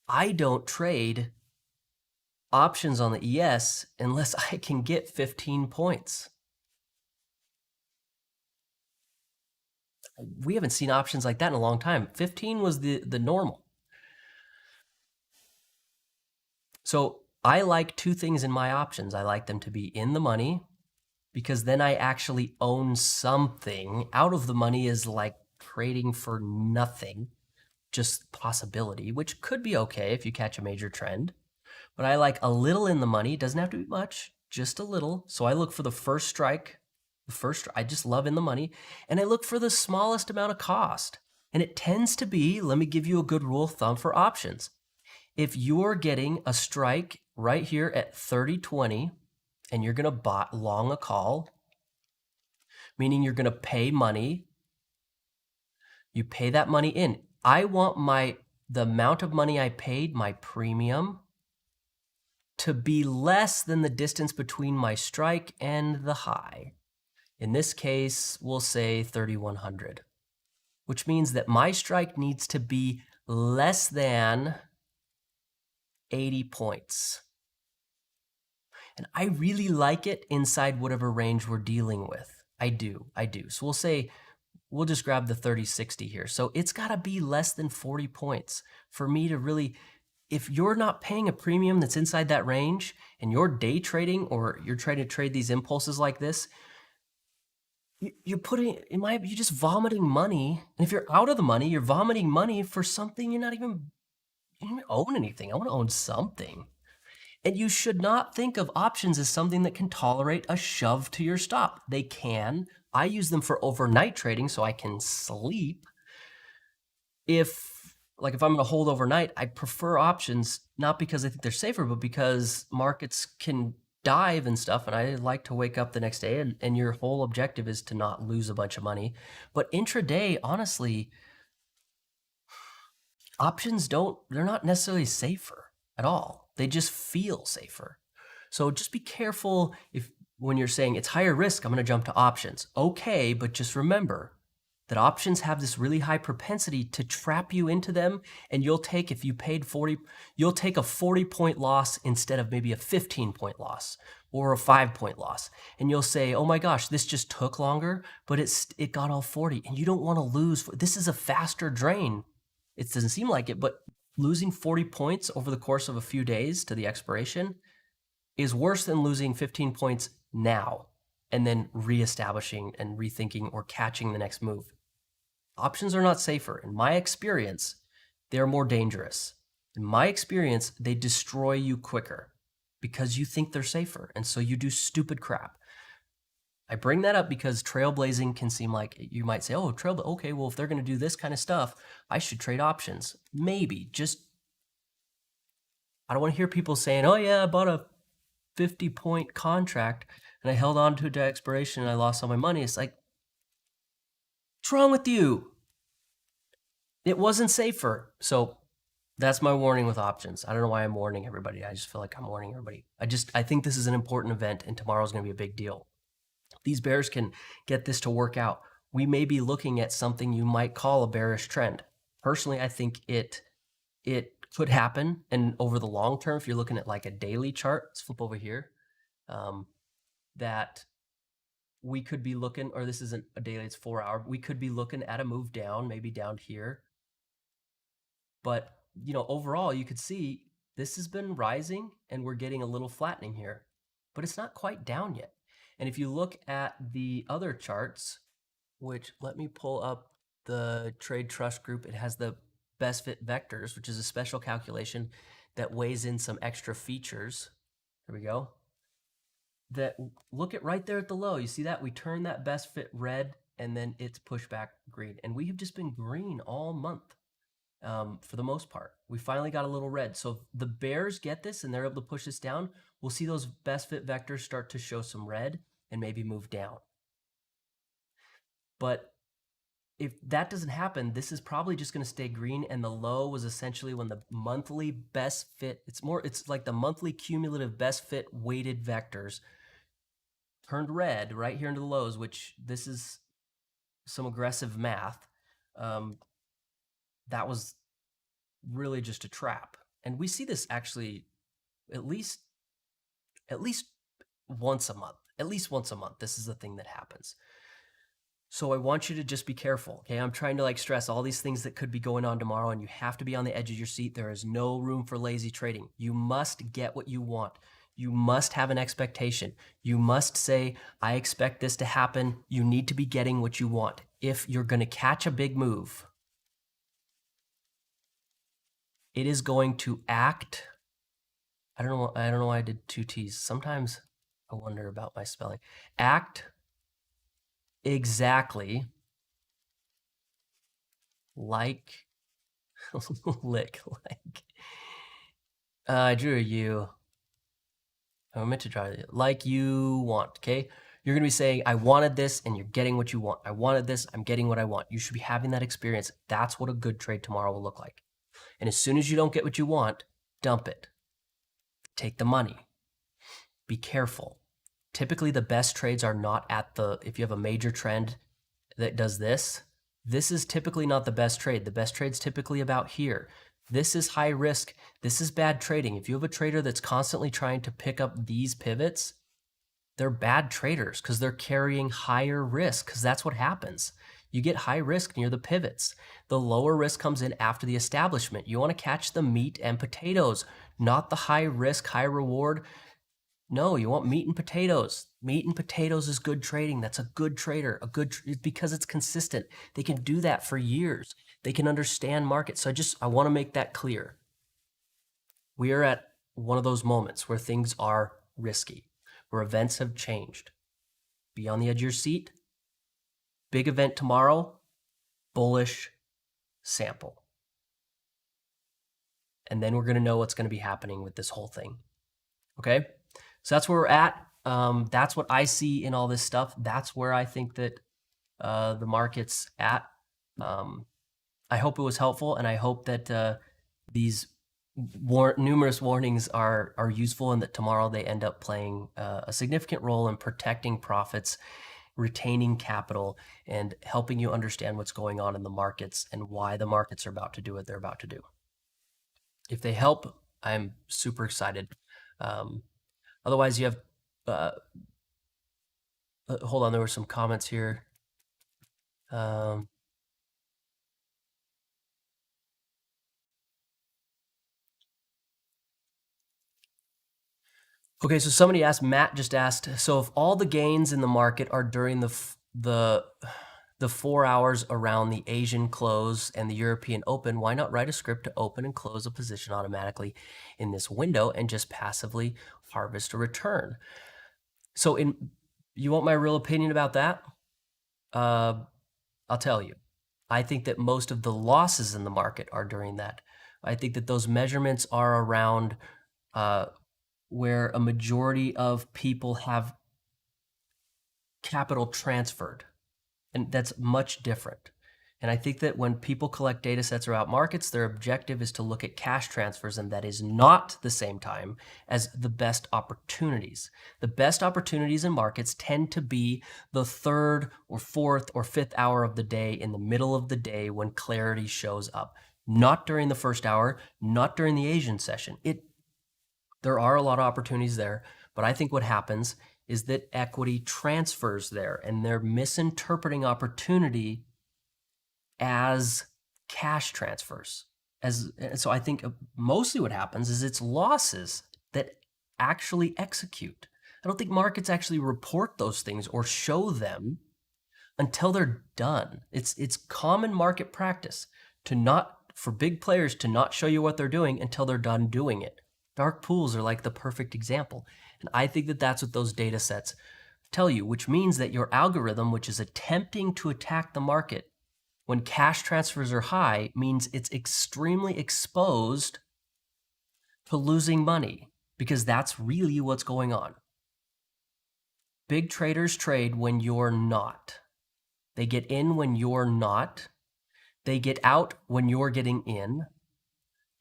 Speaker 1: I don't trade options on the ES unless I can get 15 points. We haven't seen options like that in a long time. 15 was the normal. So I like two things in my options. I like them to be in the money, because then I actually own something. Out of the money is like trading for nothing, just possibility, which could be okay if you catch a major trend. But I like a little in the money. It doesn't have to be much, just a little. So I look for the first strike. I just love in the money. And I look for the smallest amount of cost. And it tends to be, let me give you a good rule of thumb for options. If you're getting a strike right here at 30.20 and you're going to long a call, meaning you're going to pay money, you pay that money in. I want the amount of money I paid, my premium, to be less than the distance between my strike and the high. In this case, we'll say 3,100, which means that my strike needs to be less than 80 points. And I really like it inside whatever range we're dealing with. I do. So we'll just grab the 3060 here. So it's got to be less than 40 points for me to really, if you're not paying a premium that's inside that range and you're day trading or you're trying to trade these impulses like this, you're just vomiting money. And if you're out of the money, you're vomiting money for something you don't even own anything. I want to own something. And you should not think of options as something that can tolerate a shove to your stop. They can. I use them for overnight trading so I can sleep. If I'm going to hold overnight, I prefer options, not because I think they're safer, but because markets can dive and stuff, and I like to wake up the next day, and your whole objective is to not lose a bunch of money. But intraday, honestly, options they're not necessarily safer at all. They just feel safer. So just be careful when you're saying it's higher risk, I'm going to jump to options. Okay, but just remember that options have this really high propensity to trap you into them, and if you paid 40, you'll take a 40-point loss instead of maybe a 15-point loss or a 5-point loss. And you'll say, oh my gosh, this just took longer, but it got all 40, and you don't want to lose. This is a faster drain. It doesn't seem like it, but losing 40 points over the course of a few days to the expiration is worse than losing 15 points now and then reestablishing and rethinking or catching the next move. Options are not safer. In my experience, they're more dangerous. In my experience, they destroy you quicker because you think they're safer, and so you do stupid crap. I bring that up because trailblazing can seem like you might say, oh, okay, well, if they're going to do this kind of stuff, I should trade options. Maybe. Just, I don't want to hear people saying, oh, yeah, I bought a 50-point contract and I held on to it to expiration and I lost all my money. It's like, what's wrong with you? It wasn't safer. So that's my warning with options. I don't know why I'm warning everybody. I just feel like I'm warning everybody. I think this is an important event and tomorrow's going to be a big deal. These bears can get this to work out. We may be looking at something you might call a bearish trend. Personally, I think it could happen. And over the long term, if you're looking at like a daily chart, let's flip over here, that we could be looking, or this isn't a daily, it's 4 hour. We could be looking at a move down, maybe down here. But, you know, overall, you could see this has been rising and we're getting a little flattening here, but it's not quite down yet. And if you look at the other charts, which let me pull up the Trade Trust Group, it has the best fit vectors, which is a special calculation that weighs in some extra features. There we go. That look at right there at the low. You see that? We turn that best fit red and then it's pushed back green. And we have just been green all month for the most part. We finally got a little red. So if the bears get this and they're able to push this down, we'll see those best fit vectors start to show some red and maybe move down. But if that doesn't happen, this is probably just going to stay green. And the low was essentially when the monthly best fit, it's like the monthly cumulative best fit weighted vectors turned red right here into the lows, which this is some aggressive math. That was really just a trap. And we see this actually at least once a month. At least once a month, this is the thing that happens. So I want you to just be careful, okay? I'm trying to like stress all these things that could be going on tomorrow, and you have to be on the edge of your seat. There is no room for lazy trading. You must get what you want. You must have an expectation. You must say, I expect this to happen. You need to be getting what you want. If you're going to catch a big move, it is going to act. I don't know why I did 2 T's. Sometimes I wonder about my spelling. Act exactly like lick like I drew a U. I meant to draw it like you want, okay? You're gonna be saying, I wanted this, and you're getting what you want. I wanted this, I'm getting what I want. You should be having that experience. That's what a good trade tomorrow will look like. And as soon as you don't get what you want, dump it. Take the money. Be careful. Typically, the best trades are not at the, if you have a major trend that does this, this is typically not the best trade. The best trade's typically about here. This is high risk. This is bad trading. If you have a trader that's constantly trying to pick up these pivots, they're bad traders because they're carrying higher risk, because that's what happens. You get high risk near the pivots. The lower risk comes in after the establishment. You want to catch the meat and potatoes, not the high risk, high reward. No, you want meat and potatoes. Meat and potatoes is good trading. That's a good trader, because it's consistent. They can do that for years. They can understand markets. So I want to make that clear. We are at one of those moments where things are risky, where events have changed. Be on the edge of your seat. Big event tomorrow, bullish sample. And then we're going to know what's going to be happening with this whole thing. Okay? So that's where we're at. That's what I see in all this stuff. That's where I think that the market's at. I hope it was helpful, and I hope that these numerous warnings are useful, and that tomorrow they end up playing a significant role in protecting profits, retaining capital, and helping you understand what's going on in the markets and why the markets are about to do what they're about to do. If they help, I'm super excited. Otherwise, you have, hold on, there were some comments here. Okay, so somebody asked, Matt just asked, so if all the gains in the market are during the 4 hours around the Asian close and the European open, why not write a script to open and close a position automatically in this window and just passively harvest a return? So you want my real opinion about that? I'll tell you. I think that most of the losses in the market are during that. I think that those measurements are around where a majority of people have capital transferred, and that's much different. And I think that when people collect data sets or out markets, their objective is to look at cash transfers, and that is not the same time as the best opportunities. The best opportunities in markets tend to be the third or fourth or fifth hour of the day, in the middle of the day, when clarity shows up. Not during the first hour, not during the Asian session. There are a lot of opportunities there, but I think what happens is that equity transfers there, and they're misinterpreting opportunity as cash transfers. So I think mostly what happens is it's losses that actually execute. I don't think markets actually report those things or show them until they're done. It's common market practice for big players to not show you what they're doing until they're done doing it. Dark pools are like the perfect example. And I think that that's what those data sets tell you, which means that your algorithm, which is attempting to attack the market when cash transfers are high, means it's extremely exposed to losing money, because that's really what's going on. Big traders trade when you're not. They get in when you're not. They get out when you're getting in,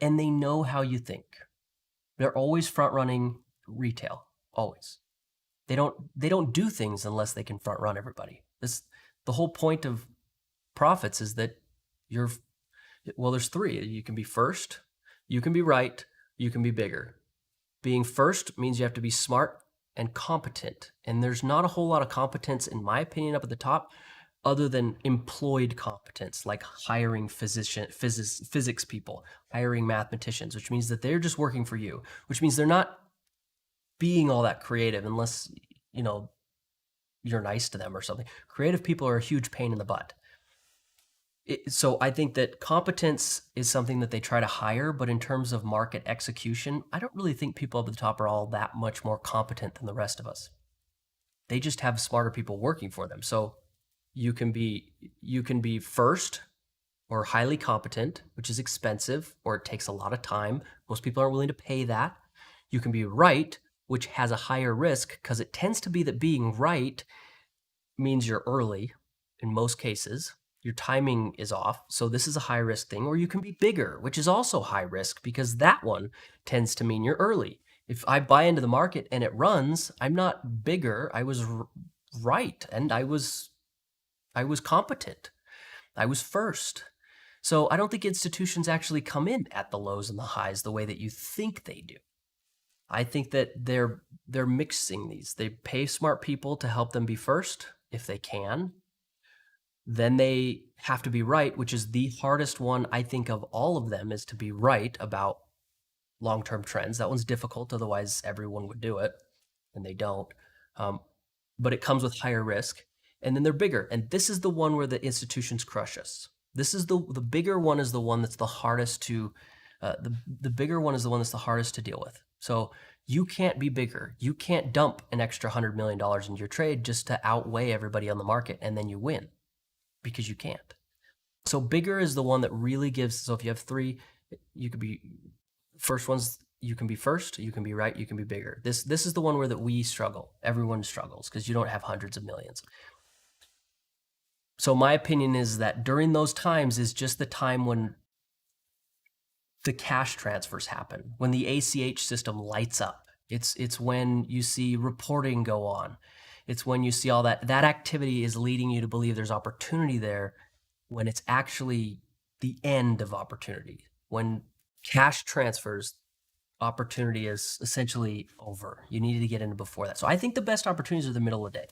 Speaker 1: and they know how you think. They're always front-running retail, always. They don't do things unless they can front-run everybody. The whole point of profits is that there's three. You can be first, you can be right, you can be bigger. Being first means you have to be smart and competent, and there's not a whole lot of competence, in my opinion, up at the top, other than employed competence, like hiring physics people, hiring mathematicians, which means that they're just working for you, which means they're not being all that creative unless, you're nice to them or something. Creative people are a huge pain in the butt. So I think that competence is something that they try to hire, but in terms of market execution, I don't really think people up at the top are all that much more competent than the rest of us. They just have smarter people working for them. So you can be first or highly competent, which is expensive, or it takes a lot of time. Most people aren't willing to pay that. You can be right, which has a higher risk, because it tends to be that being right means you're early in most cases. Your timing is off, so this is a high risk thing. Or you can be bigger, which is also high risk, because that one tends to mean you're early. If I buy into the market and it runs, I'm not bigger. I was right, and I was competent. I was first. So I don't think institutions actually come in at the lows and the highs the way that you think they do. I think that they're mixing these. They pay smart people to help them be first if they can. Then they have to be right, which is the hardest one, I think, of all of them, is to be right about long-term trends. That one's difficult, otherwise everyone would do it, and they don't. But it comes with higher risk. And then they're bigger. And this is the one where the institutions crush us. This is the bigger one is the one that's the hardest to, the bigger one is the one that's the hardest to deal with. So you can't be bigger. You can't dump an extra $100 million into your trade just to outweigh everybody on the market and then you win, because you can't. So bigger is the one that really gives. So if you have three, you could be first ones. You can be first, you can be right, you can be bigger. This is the one where that we struggle. Everyone struggles because you don't have hundreds of millions. So my opinion is that during those times is just the time when the cash transfers happen, when the ACH system lights up. It's when you see reporting go on. It's when you see all that activity is leading you to believe there's opportunity there, when it's actually the end of opportunity. When cash transfers, opportunity is essentially over. You needed to get in before that. So I think the best opportunities are the middle of the day.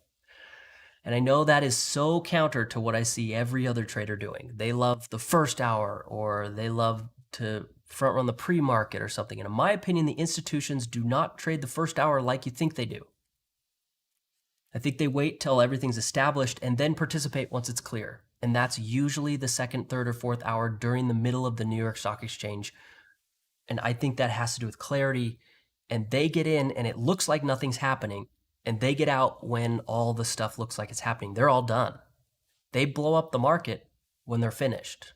Speaker 1: And I know that is so counter to what I see every other trader doing. They love the first hour, or they love to front run the pre-market or something. And in my opinion, the institutions do not trade the first hour like you think they do. I think they wait till everything's established and then participate once it's clear. And that's usually the second, third, or fourth hour during the middle of the New York Stock Exchange. And I think that has to do with clarity. And they get in and it looks like nothing's happening. And they get out when all the stuff looks like it's happening. They're all done. They blow up the market when they're finished.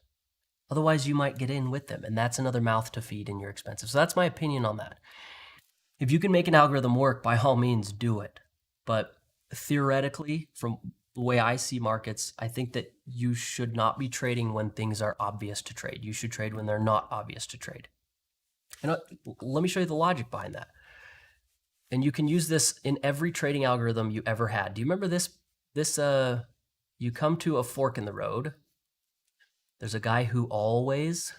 Speaker 1: Otherwise, you might get in with them. And that's another mouth to feed in your expenses. So that's my opinion on that. If you can make an algorithm work, by all means, do it. But theoretically, from the way I see markets, I think that you should not be trading when things are obvious to trade. You should trade when they're not obvious to trade. And let me show you the logic behind that. And you can use this in every trading algorithm you ever had. Do you remember this? You come to a fork in the road. There's a guy who always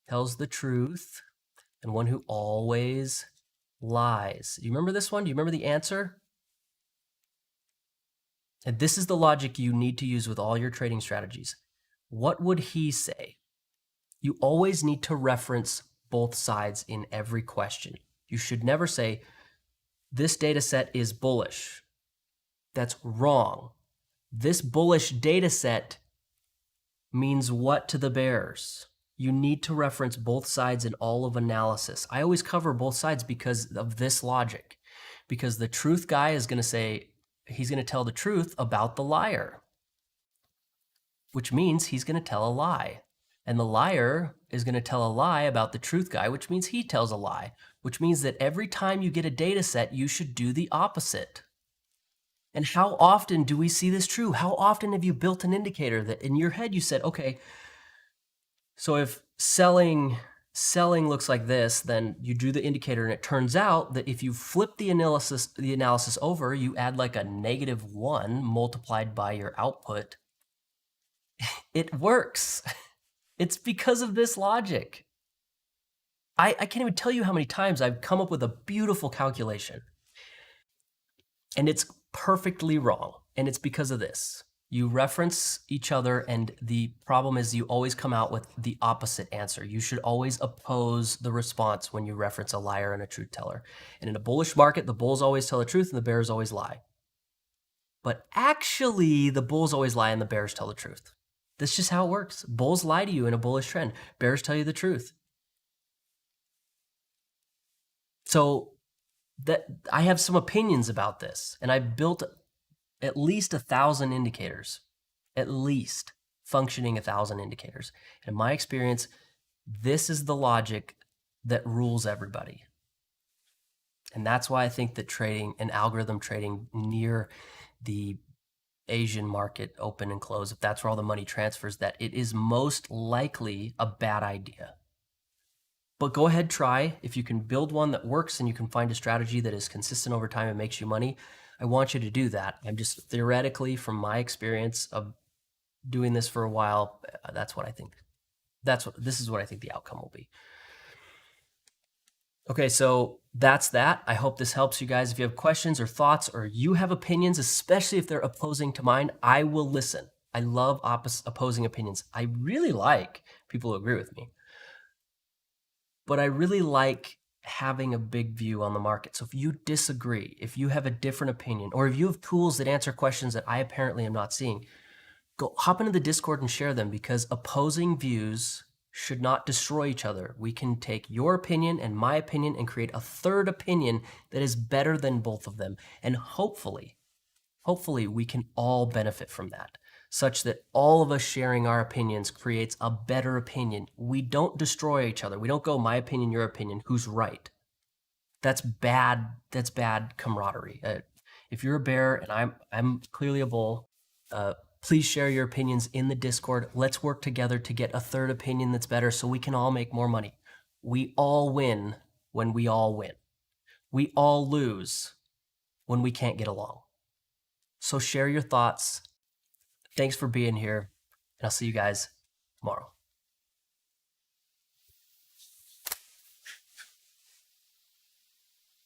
Speaker 1: tells the truth and one who always lies. Do you remember this one? Do you remember the answer? And this is the logic you need to use with all your trading strategies. What would he say? You always need to reference both sides in every question. You should never say, this data set is bullish. That's wrong. This bullish data set means what to the bears? You need to reference both sides in all of analysis. I always cover both sides because of this logic. Because the truth guy is going to say, he's going to tell the truth about the liar, which means he's going to tell a lie. And the liar is going to tell a lie about the truth guy, which means he tells a lie, which means that every time you get a data set, you should do the opposite. And how often do we see this true? How often have you built an indicator that in your head you said, okay, so if selling looks like this, then you do the indicator and it turns out that if you flip the analysis over, you add like a -1 multiplied by your output. It works. It's because of this logic. I can't even tell you how many times I've come up with a beautiful calculation and it's perfectly wrong. And it's because of this. You reference each other, and the problem is you always come out with the opposite answer. You should always oppose the response when you reference a liar and a truth teller. And in a bullish market, the bulls always tell the truth and the bears always lie. But actually, the bulls always lie and the bears tell the truth. That's just how it works. Bulls lie to you in a bullish trend. Bears tell you the truth. So that I have some opinions about this, and I've built at least 1,000 indicators, at least functioning 1,000 indicators. In my experience, this is the logic that rules everybody. And that's why I think that trading and algorithm trading near the Asian market open and close, if that's where all the money transfers, that it is most likely a bad idea. But go ahead, try. If you can build one that works and you can find a strategy that is consistent over time and makes you money, I want you to do that. I'm just theoretically, from my experience of doing this for a while, that's what I think. This is what I think the outcome will be. Okay, so that's that. I hope this helps you guys. If you have questions or thoughts or you have opinions, especially if they're opposing to mine, I will listen. I love opposing opinions. I really like people who agree with me. But I really like having a big view on the market. So if you disagree, if you have a different opinion, or if you have tools that answer questions that I apparently am not seeing, go hop into the Discord and share them, because opposing views should not destroy each other. We can take your opinion and my opinion and create a third opinion that is better than both of them. And hopefully we can all benefit from that, such that all of us sharing our opinions creates a better opinion. We don't destroy each other. We don't go, my opinion, your opinion, who's right? That's bad. That's bad camaraderie. If you're a bear and I'm clearly a bull, please share your opinions in the Discord. Let's work together to get a third opinion that's better so we can all make more money. We all win when we all win. We all lose when we can't get along. So share your thoughts. Thanks for being here, and I'll see you guys tomorrow.